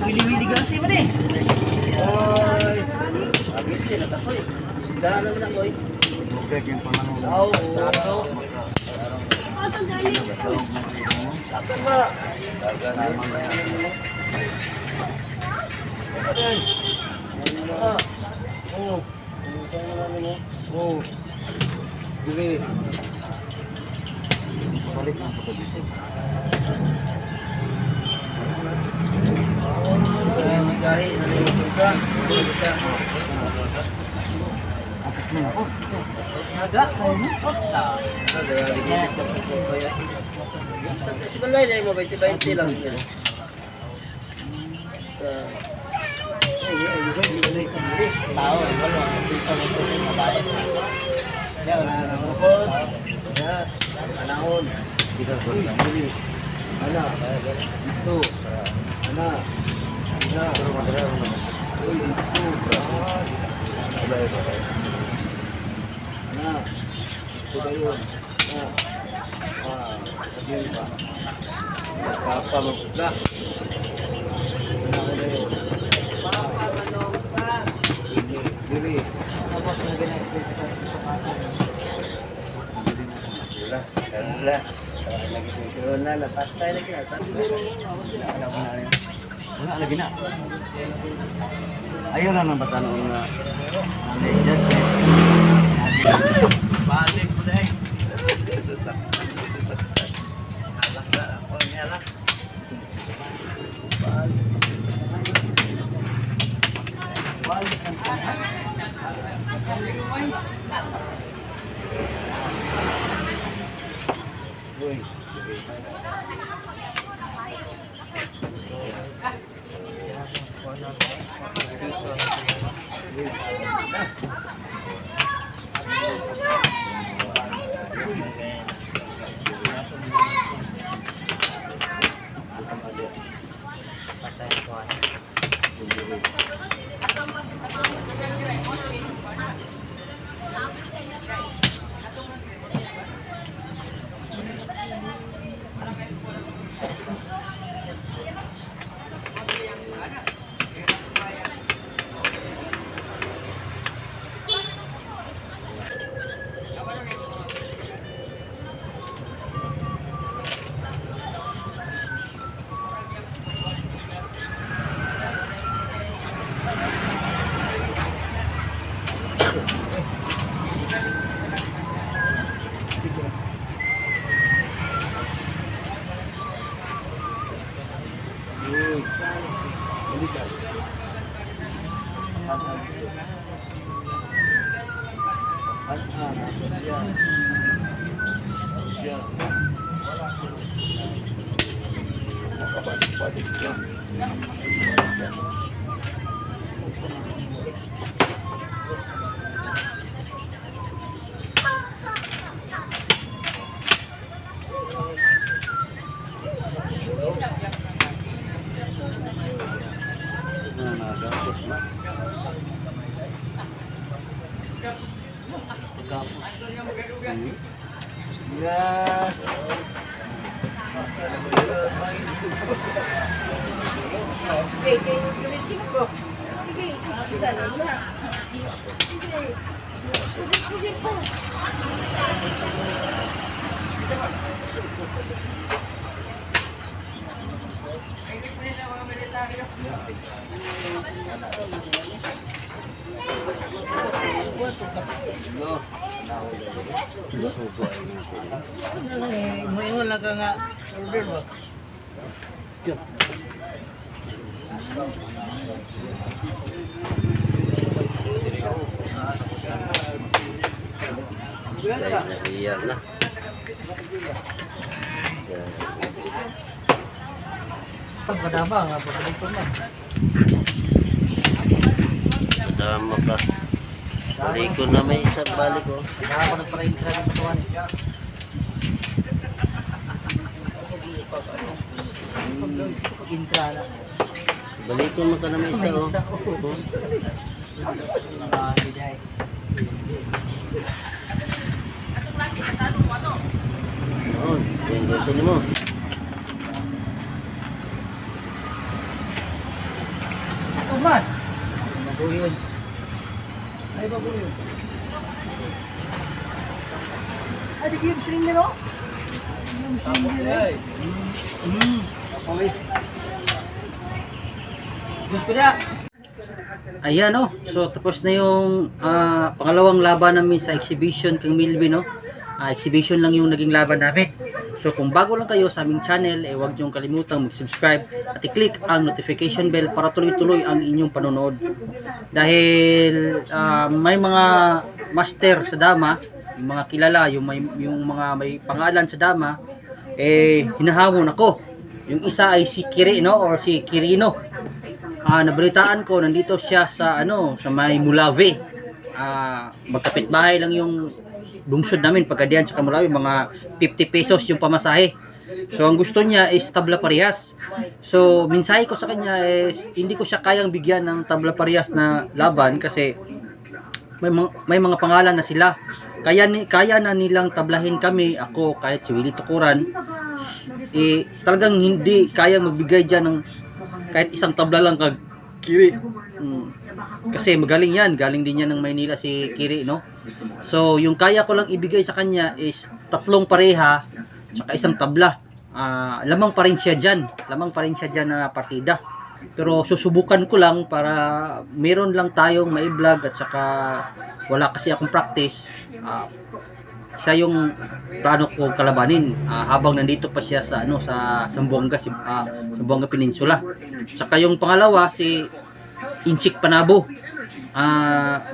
Wili-wili kasi mo din. Oy. Sabi din na ako. Dahan naman ako eh. Okay, yung panahon. Oo. Akan ba? Dagan naman. Oh. Saan namin mo? Oh. Dili. Balik na po dito. Magahi na yung buka. Ada kayo mo? Sebenarnya na yung 20-20 lang yan. Tao, wala. Ito yung mabayan. Yan, nanahon. Yan, nanahon. Ana, ito. Ana. Ana. Uy, ito. Ana. Ito kayo. Ana. Sabihin pa. Papa magpula. Ana ko na yun. Papa manong pa. Dili. Tapos na ginagawa sa kapatid. Dili. Lagi dito na napatay lagi na. Wala lagi na. Ayaw lang ng bata noong balik mo dahil. Dusak. Alak na. O niyalak. Balik ang tahan. Uy. Moingon lang ka nga order ba? Iyan na. Pagkadaba nga pagkadaba. Dama ka. Balik ko na may isa balik ko. Kaya ako nagpa-register ng katawan. Intra na. Balik ko na may isa oh. Oh, yung gusto mo. Tomas! Babuhin. Ay, babuhin. Ay, di kayo swimming nila, no? Swimming nila. Okay. Gusto niya. Ayan, no? So, tapos na yung pangalawang laban namin sa exhibition kang Milby, no? Exhibition lang yung naging laban namin. So kung bago lang kayo sa aming channel, huwag niyong kalimutang mag-subscribe at i-click ang notification bell para tuloy-tuloy ang inyong panonood. Dahil may mga master sa dama, yung mga kilala, yung mga may pangalan sa dama, hinahamon ako. Yung isa ay si Kiri, no? Or si Kirino. Nabalitaan ko, nandito siya sa sa may Mulave. Magkapit bahay lang yung lungsod namin pagkadiyan sa Kamulawi, mga 50 pesos yung pamasahe. So ang gusto niya is tabla parehas. So mensahe ko sa kanya is hindi ko siya kayang bigyan ng tabla parehas na laban kasi may mga pangalan na sila. Kaya na nilang tablahin kami, ako kahit si Willie Tukuran, talagang hindi kaya magbigay diyan ng kahit isang tabla lang kag Kiri. Kasi magaling yan, galing din yan ng Maynila si Kiri, no? So yung kaya ko lang ibigay sa kanya is 3 pareha tsaka isang tabla. Lamang pa rin siya dyan na partida, pero susubukan ko lang para meron lang tayong mai-vlog at saka wala kasi akong practice. Siya yung plano ko kalabanin habang nandito pa siya sa sa Zamboanga Peninsula. Saka yung pangalawa si Inchik Panabo.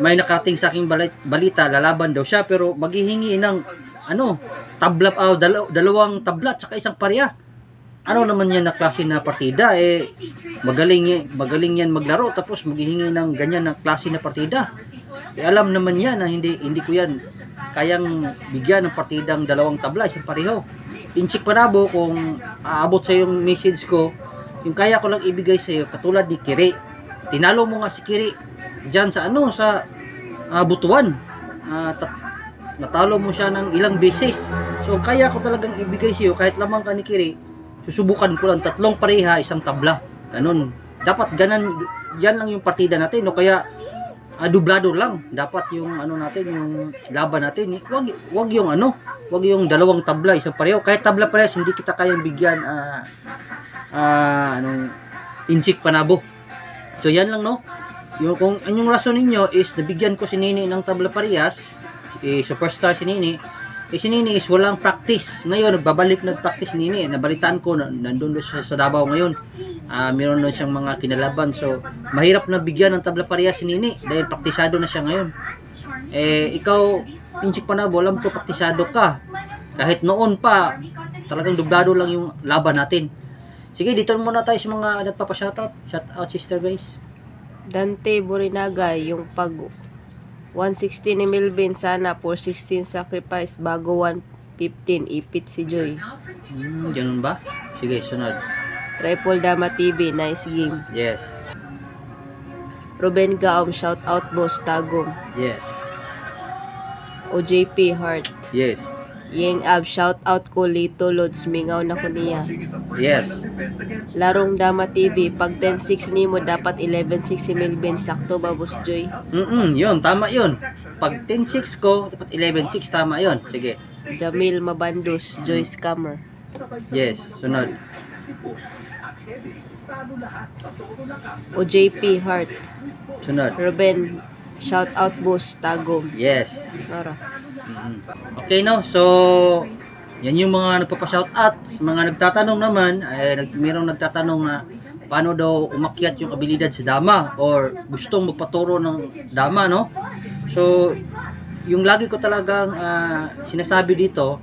May nakarating sa aking balita, lalaban daw siya pero maghihingi ng tabla, dalawang tabla at saka isang pareha. Ano naman yan na klase na partida? Magaling yan maglaro tapos maghihingi ng ganyan na klase na partida. Alam naman yan na hindi ko yan kayang bigyan ng partidang dalawang tabla, isang pareho. Inchik Panabo, kung aabot sa yung message ko, yung kaya ko lang ibigay sa iyo katulad ni Kiri. Tinalo mo nga si Kiri diyan sa Butuan. Natalo mo siya ng ilang beses. So kaya ko talagang ibigay sa iyo kahit lamang ka ni Kiri. Susubukan ko lang 3 pareha, isang tabla. Ganun. Dapat ganan, yan lang yung partida natin, no? Kaya dublado lang dapat yung natin, yung laban natin. Wag yung dalawang tabla, isang pareho. Kahit tabla parehas hindi kita kayang bigyan Inchik Panabo. So yan lang, no? Kung anyong rason ninyo is nabigyan ko si Nini ng tabla parehas, superstar si Nini. Si Nini is walang practice. Ngayon nagpractice si Nini. Nabalitaan ko nandun siya sa Davao ngayon. Meron na siyang mga kinalaban. So mahirap na bigyan ng tabla parehas si Nini dahil praktisado na siya ngayon. Ikaw Inchik Panabo, alam ko praktisado ka. Kahit noon pa talagang dublado lang yung laban natin. Sige, dito muna tayo sa mga nagpapa-shoutout. Shoutout sister guys. Dante Borinaga, yung pag 160 ni Melvin, sana 416 sacrifice bago 115 ipit si Joy. Ganun ba? Sige, sunod. Triple Dama TV, nice game. Yes. Ruben Gaom, shout out boss Tagom. Yes. OJP Heart. Yes. Yeng Ab, shout out ko Lito Lods, mingaw na ko niya. Yes. Larong Dama TV, pag 10-6 nimo dapat 11-6 si Melvin, sakto ba boss Joy? Yun, tama yun. Pag 10-6 ko, dapat 11-6, tama yun. Sige. Jamil Mabandos, Joy Scammer. Yes, sunod. OJP Heart. Sunod. Ruben, shout out boss Tagom. Yes. Ara. Okay, no? So yan yung mga nagpapa-shout out. Sa mga nagtatanong naman, mayroong nagtatanong na paano daw umakyat yung abilidad sa dama or gustong magpaturo ng dama, no? So yung lagi ko talagang sinasabi dito,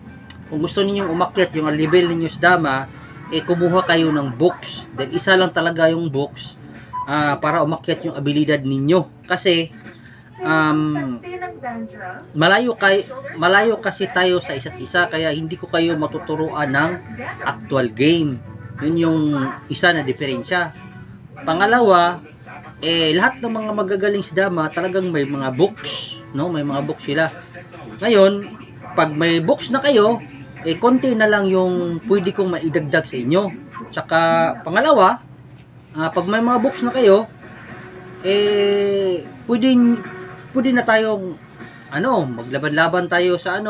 kung gusto ninyong umakyat yung level ninyo sa dama, kumuha kayo ng books. Then isa lang talaga yung books para umakyat yung abilidad ninyo. Kasi malayo kasi tayo sa isa't isa, kaya hindi ko kayo matuturuan ng actual game. Yun yung isa na diferensya. Pangalawa, lahat ng mga magagaling sa dama talagang may mga books, no? May mga books sila. Ngayon, pag may books na kayo, konti na lang yung pwede kong maidagdag sa inyo. Tsaka pangalawa, pag may mga books na kayo, pwede na tayong maglaban-laban tayo sa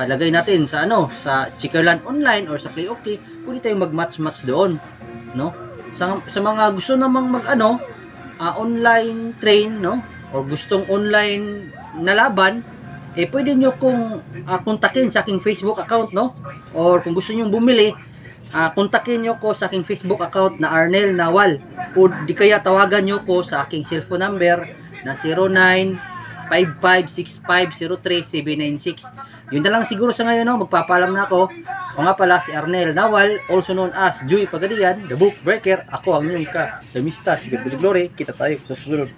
lagay natin sa sa Chickerland Online or sa Play Okay, pwede tayong mag-match doon, no? Sa mga gusto namang online train, no? Or gustong online na laban, pwede nyo kong kontakin sa aking Facebook account, no? Or kung gusto nyo bumili, kontakin nyo ko sa aking Facebook account na Arnel Nawal, o di kaya tawagan nyo ko sa aking cellphone number na 09556503-796. Yun na lang siguro sa ngayon, no? Magpapaalam na ako. Ako nga pala si Arnel Nawal, also known as Joey Pagadian, The Book Breaker. Ako ang inyong ka, Mr. Glory. Kita tayo sa susunod.